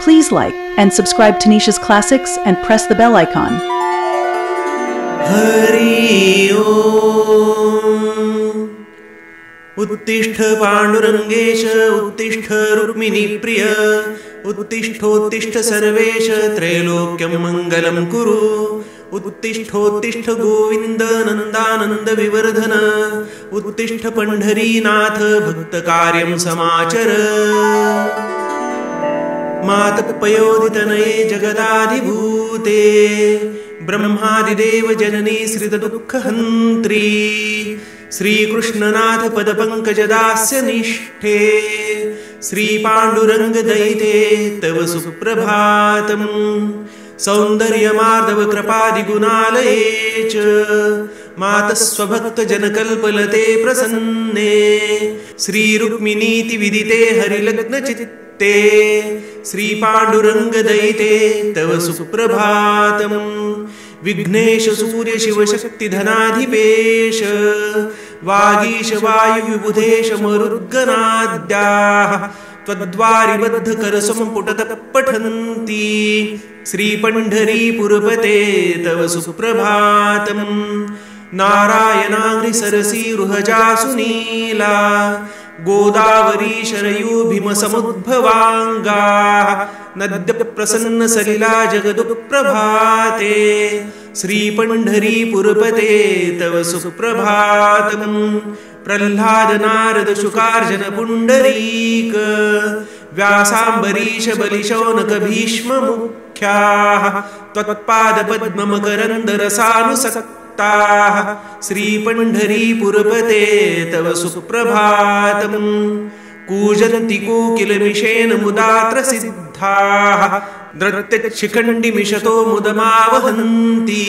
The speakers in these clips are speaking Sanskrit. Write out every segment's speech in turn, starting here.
Please like and subscribe to Nisha's Classics and press the bell icon. Hari ओम उत्तिष्ठ पांडुरंगेश उत्तिष्ठ रुक्मिणी प्रिय उत्तिष्ठोत्तिष्ठ सर्वेश त्रैलोक्यं मंगलं कुरु उत्तिष्ठोत्तिष्ठ गोविंद नंदानंद विवर्धन उत्तिष्ठ पंढरीनाथ भक्तकार्यं समाचर मातपयोदितनये जगदाधिभूते ब्रह्मादिदेव जननी श्रितदुःखहन्त्री श्रीकृष्णनाथ पदपङ्कजदास्य निष्ठे श्रीपाण्डुरङ्गदयिते तव सुप्रभातम् सौन्दर्यमार्दव कृपादिगुणालये च मातस्वभक्तजनकल्पलते प्रसन्ने श्रीरुक्मिणीति विदिते हरिलग्नचित्ते श्रीपाण्डुरङ्गदयिते तव सुप्रभातम् विघ्नेश सूर्य शिवशक्तिधनाधिपेश वागीश वायुविबुधेश मरुद्गणाद्याः त्वद्वारिबद्धकरसम्पुटतः पठन्ति श्रीपण्ढरीपुरपते तव सुप्रभातम् नारायणाङ्घ्रिसरसीरुहजासुनीला गोदावरी शरयूभिमसमुद्भवाङ्गाः नद्यप्रसन्नसलिला जगदुप्रभाते श्रीपण्ढरीपुरपते तव सुप्रभातम् प्रह्लादनारदशुकार्जनपुण्डरीक व्यासाम्बरीश बलिशौनकभीष्ममुख्याः त्वत्पादपद्ममकरन्दरसानुसक्ताः श्रीपण्ढरीपुरपते तव सुप्रभातम् कूजन्ति कोकिलमिषेण मुदात्रसिद्धाः द्रत्यच्छिखण्डिमिषतो मुदमावहन्ति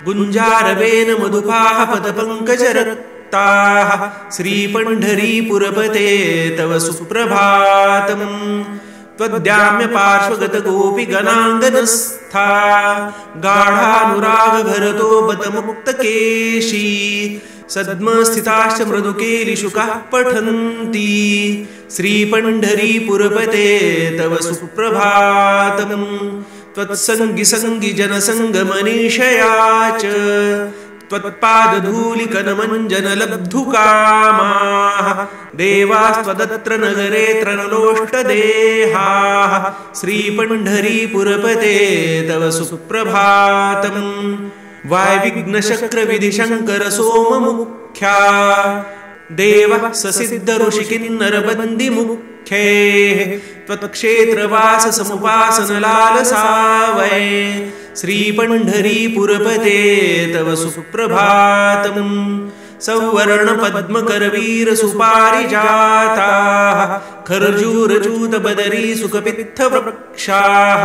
गुञ्जारवेन मधुपाः पदपङ्कजरक्ताः श्रीपण्ढरीपुरपते तव सुप्रभातम् त्वद्याम्यपार्श्वगतगोपिगणाङ्गनस्था गाढानुरागभरतो बतमुक्तकेशी सद्मस्थिताश्च मृदुकेलिशुकाः पठन्ति श्रीपण्ढरीपुरपते तव सुप्रभातम् त्वत्सङ्गिसङ्गिजनसङ्गमनीषया च त्वत्पादधूलिकनमञ्जनलब्धुकामाः देवास्त्वदत्र नगरे त्रनलोष्टदेहाः श्रीपण्ढरीपुरपते तव सुप्रभातम् वायविघ्नशक्रविधिशङ्करसोममुख्या देवः ससिद्धऋषिकिन्नरबन्दिमुख्यैः त्वत्क्षेत्रवाससमुपासनलालसावै श्रीपण्ढरीपुरपते तव सुप्रभातम् सौवर्णपद्मकरवीरसुपारिजाताः खर्जूरजूतबदरीसुकपित्थवृक्षाः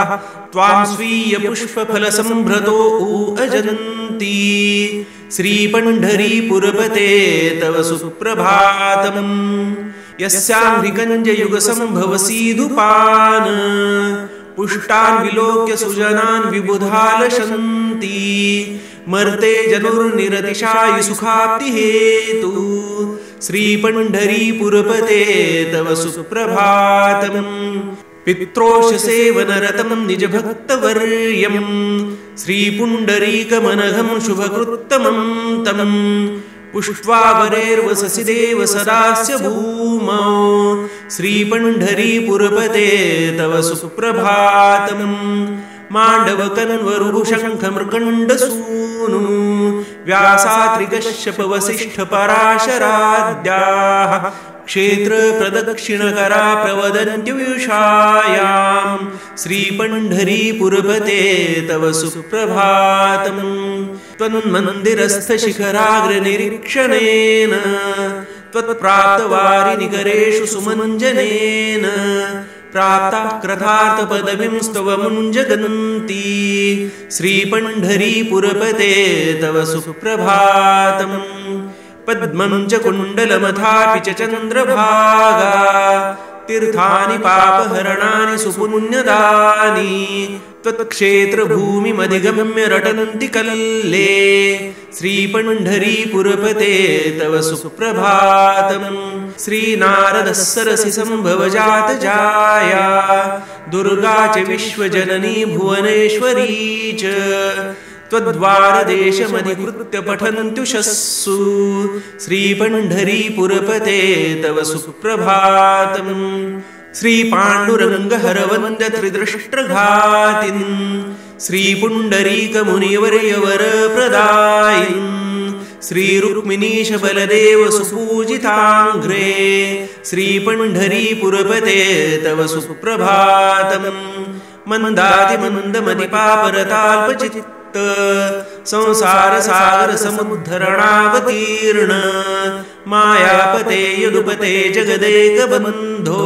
त्वां स्वीयपुष्पफलसम्भ्रतो अजन्ति श्रीपण्ढरीपुरपते तव सुप्रभातम् यस्याङ्घ्रिकञ्जयुगसम्भवसीदुपान् पुष्टान् विलोक्य सुजनान् विबुधालशन्ति मर्ते जनुर्निरतिशायुसुखाप्तिहेतु श्रीपण्ढरीपुरपते तव सुप्रभातम् पित्रोषसेवनरतं निजभक्तवर्यं श्रीपुण्डरीकमनघं शुभकृत्तमं तम् पुष्ट्वावरेर्वससि देव सदास्य भूमौ श्रीपण्ढरीपुरपते तव सुप्रभातम् माण्डवकन्वरुशङ्खमृकण्डसूनु व्यासात्रिकश्यपवसिष्ठपराशराद्याः क्षेत्रप्रदक्षिणकरा प्रवदन्त्युषायां श्रीपण्ढरीपुरपते तव सुप्रभातम् त्वन्मन्दिरस्थशिखराग्रनिरीक्षणेन त्वत्प्राप्तवारिनिकरेषु सुमञ्जनेन प्राप्ता कृतार्थपदवीं स्तवमुञ्जगन्ति श्रीपण्ढरीपुरपते तव सुप्रभातम् पद्मं च कुण्डलमथापि च चन्द्रभागा तीर्थानि पापहरणानि सुपुण्यदानि त्वत्क्षेत्रभूमिमधिगम्य रटन्ति कल्ले श्रीपण्ढरीपुरपते तव सुप्रभातम् श्रीनारदः सरसि सम्भवजातजाया दुर्गा च विश्वजननी भुवनेश्वरी च त्वद्वारदेशमधिकृत्य पठन्त्युषस्सु श्रीपण्ढरीपुरपते तव सुप्रभातम् श्रीपाण्डुरङ्गहरवन्द्य त्रिदृष्ट्रघातिन् श्रीपुण्डरीकमुनिवर्यवरप्रदायिन् श्रीरुक्मिणीश बलदेव सुपूजिताङ्घ्रे श्रीपण्ढरीपुरपते तव सुप्रभातम् मन्दातिमन्दमतिपापरताल्पचित्त संसारसागर समुद्धरणावतीर्ण मायापते यदुपते जगदेकबन्धो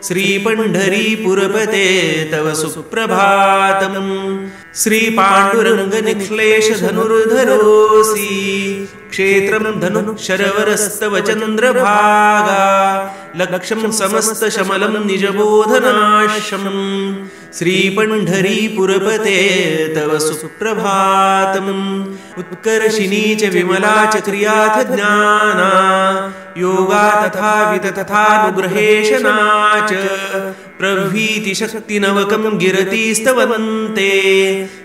श्रीपण्ढरीपुरपते तव सुप्रभातम् श्रीपाण्डुरङ्गनिक्लेशधनुर्धरोऽसि क्षेत्रं धनुः शरवरस्तव चन्द्रभागा लक्ष्यं समस्तशमलं निजबोधनाश्यम् श्रीपण्ढरीपुरपते तव सुप्रभातम् उत्कर्षिणी च विमला च क्रियाथ ज्ञाना योगा तथा वितथानुग्रहेशना च प्रभीतिशक्तिनवकं गिरतीस्तवन्ते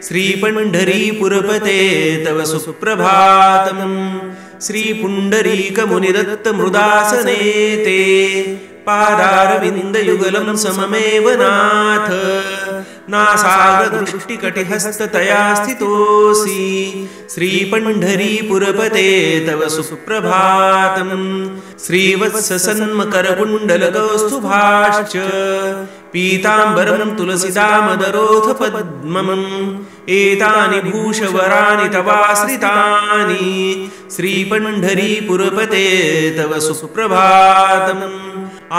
श्रीपण्ढरीपुरपते तव सुप्रभातम् श्रीपुण्डरीकमुनिदत्तमृदासने ते पादारविन्दयुगलं सममेव नाथ नासाग्रदृष्टिकटिहस्ततया स्थितोऽसि श्रीपण्ढरीपुरपते तव सुप्रभातम् श्रीवत्ससन्मकरकुण्डलकौस्तुभाश्च पीताम्बरं तुलसीदामदरोऽथ पद्मम् एतानि भूषवराणि तवाश्रितानि श्रीपण्ढरीपुरपते तव सुप्रभातम्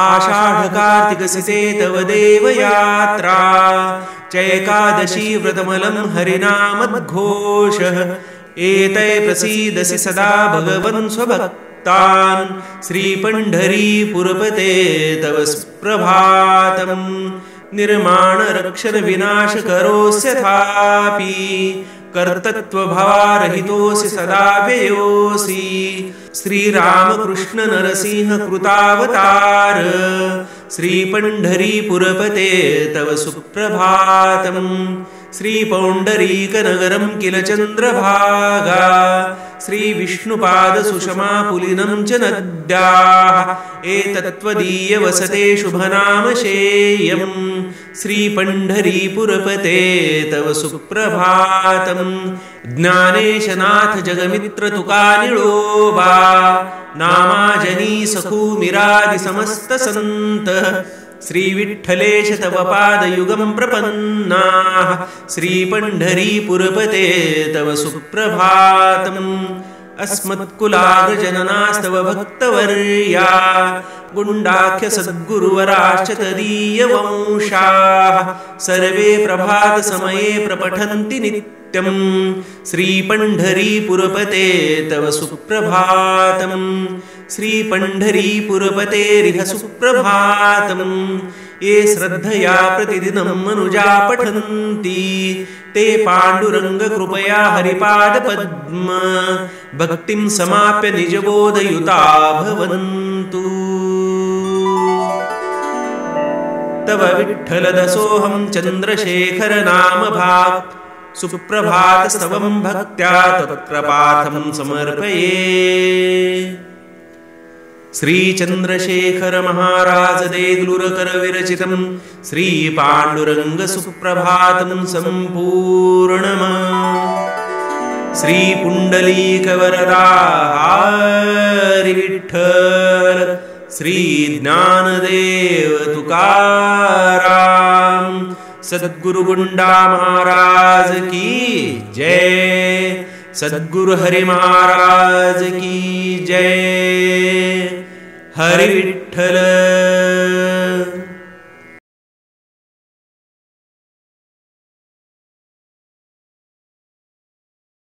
आषाढकार्तिकसिते तव देवयात्रा चैकादशी व्रतमलं हरिनामद्घोषः एतै प्रसीदसि सदा भगवन् स्वभक्तान् श्रीपण्ढरीपुरपते तव सुप्रभातम् निर्माणरक्षणविनाशकरोऽस्यथापि कर्तृत्वभावारहितोऽसि सदा व्ययोऽसि श्रीरामकृष्ण नरसिंह कृतावतार श्रीपण्ढरीपुरपते तव सुप्रभातम् श्रीपौण्डरीकनगरं किल चन्द्रभागा श्रीविष्णुपादसुषमापुलिनं च नद्याः एतत्त्वदीयवसते शुभनामशेयम् श्रीपण्ढरीपुरपते तव सुप्रभातम् ज्ञानेशनाथ जगमित्र तुकानिळोबा नामाजनी सखूमिरादि समस्त संत श्रीविठ्ठलेश तव पादयुगं प्रपन्नाः श्रीपण्ढरीपुरपते तव सुप्रभातम् अस्मत्कुलाग्रजननास्तव भक्तवर्या गुण्डाख्य सद्गुरुवराश्च तदीयवंशाः सर्वे प्रभातसमये प्रपठन्ति नित्यम् श्रीपण्ढरीपुरपते तव सुप्रभातम् श्रीपण्ढरीपुरपतेरिह सुप्रभातम् ये श्रद्धया प्रतिदिनं मनुजा पठन्ति ते पाण्डुरङ्गकृपया हरिपादपद्म भक्तिं समाप्य निजबोधयुता भवन्तु। तव विठ्ठलदसोऽहं चन्द्रशेखर नाम भाक् सुप्रभातस्तवं भक्त्या तत्कृपार्थं समर्पये। श्रीचन्द्रशेखर महाराज देग्लुरकर विरचितं श्रीपाण्डुरङ्ग सुप्रभातं सम्पूर्णम्। श्रीपुण्डलीकवरदा हरि विठ्ठल श्रीज्ञानदेव तुकाराम सद्गुरुगुंडा महाराज की जय। सद्गुरु हरि महाराज की जय। हरि विठ्ठल।